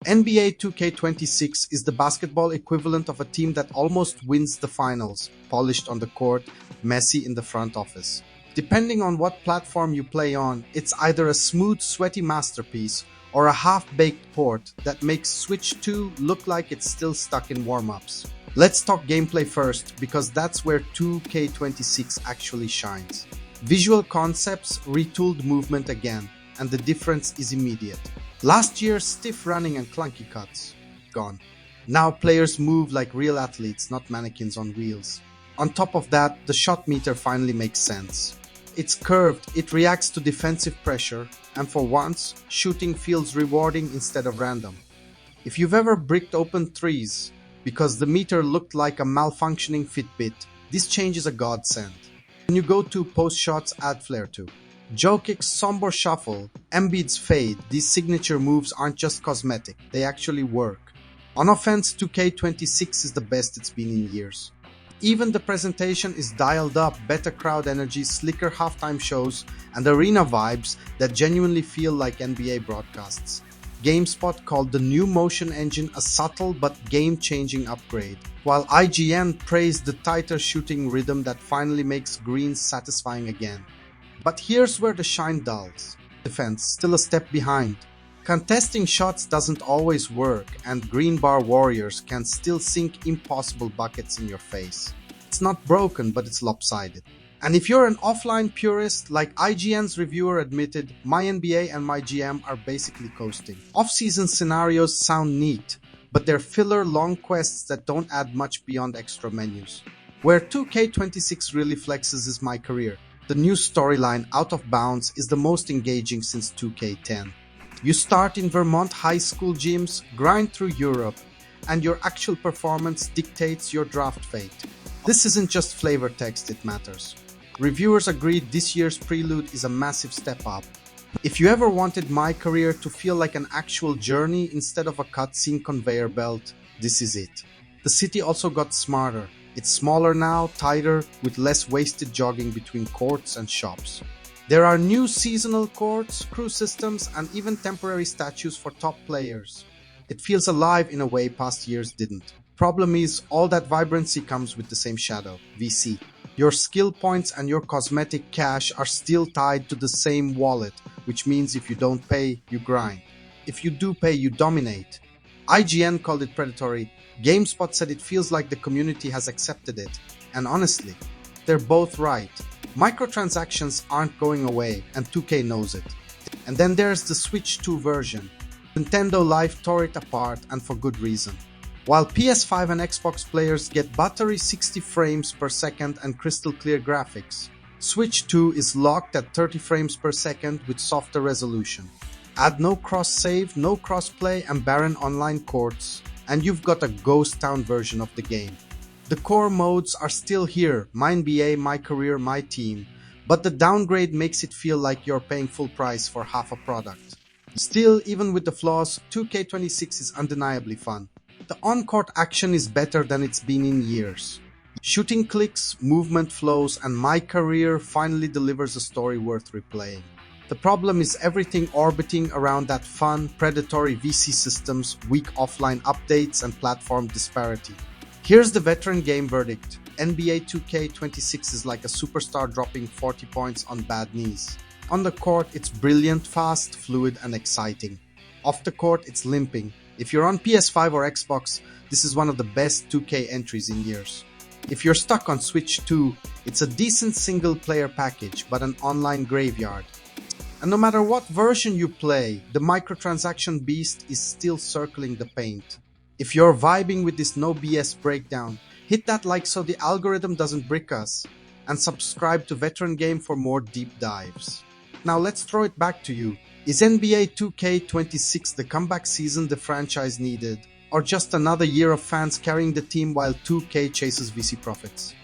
NBA 2K26 is the basketball equivalent of a team that almost wins the finals, polished on the court, messy in the front office. Depending on what platform you play on, it's either a smooth, sweaty masterpiece or a half-baked port that makes Switch 2 look like it's still stuck in warm-ups. Let's talk gameplay first, because that's where 2K26 actually shines. Visual concepts, retooled movement again, and the difference is immediate. Last year's stiff running and clunky cuts, gone. Now players move like real athletes, not mannequins on wheels. On top of that, the shot meter finally makes sense. It's curved, it reacts to defensive pressure, and for once, shooting feels rewarding instead of random. If you've ever bricked open threes because the meter looked like a malfunctioning Fitbit, this change is a godsend. When you go to post shots, add flair too. Jokic's somber shuffle, Embiid's fade, these signature moves aren't just cosmetic, they actually work. On offense, 2K26 is the best it's been in years. Even the presentation is dialed up, better crowd energy, slicker halftime shows, and arena vibes that genuinely feel like NBA broadcasts. GameSpot called the new motion engine a subtle but game-changing upgrade, while IGN praised the tighter shooting rhythm that finally makes greens satisfying again. But here's where the shine dulls. Defense, still a step behind. Contesting shots doesn't always work, and green bar warriors can still sink impossible buckets in your face. It's not broken, but it's lopsided. And if you're an offline purist, like IGN's reviewer admitted, my NBA and my GM are basically coasting. Off-season scenarios sound neat, but they're filler long quests that don't add much beyond extra menus. Where 2K26 really flexes is MyCareer. The new storyline, Out of Bounds, is the most engaging since 2K10. You start in Vermont high school gyms, grind through Europe, and your actual performance dictates your draft fate. This isn't just flavor text, it matters. Reviewers agreed this year's prelude is a massive step up. If you ever wanted MyCareer to feel like an actual journey instead of a cutscene conveyor belt, this is it. The city also got smarter. It's smaller now, tighter, with less wasted jogging between courts and shops. There are new seasonal courts, crew systems, and even temporary statues for top players. It feels alive in a way past years didn't. Problem is, all that vibrancy comes with the same shadow, VC. Your skill points and your cosmetic cash are still tied to the same wallet, which means if you don't pay, you grind. If you do pay, you dominate. IGN called it predatory. GameSpot said it feels like the community has accepted it. And honestly, they're both right. Microtransactions aren't going away, and 2K knows it. And then there's the Switch 2 version. Nintendo Life tore it apart, and for good reason. While PS5 and Xbox players get buttery 60 frames per second and crystal clear graphics, Switch 2 is locked at 30 frames per second with softer resolution. Add no cross-save, no cross-play, and barren online courts, and you've got a ghost town version of the game. The core modes are still here, my NBA, MyCareer, my team, but the downgrade makes it feel like you're paying full price for half a product. Still, even with the flaws, 2K26 is undeniably fun. The on-court action is better than it's been in years. Shooting clicks, movement flows, and MyCareer finally delivers a story worth replaying. The problem is everything orbiting around that fun, predatory VC systems, weak offline updates, and platform disparity. Here's the veteran game verdict. NBA 2K26 is like a superstar dropping 40 points on bad knees. On the court, it's brilliant, fast, fluid, and exciting. Off the court, it's limping. If you're on PS5 or Xbox, this is one of the best 2K entries in years. If you're stuck on Switch 2, it's a decent single-player package, but an online graveyard. And no matter what version you play, the microtransaction beast is still circling the paint. If you're vibing with this no BS breakdown, hit that like so the algorithm doesn't brick us, and subscribe to Veteran Game for more deep dives. Now let's throw it back to you. Is NBA 2K26 the comeback season the franchise needed, or just another year of fans carrying the team while 2K chases VC profits?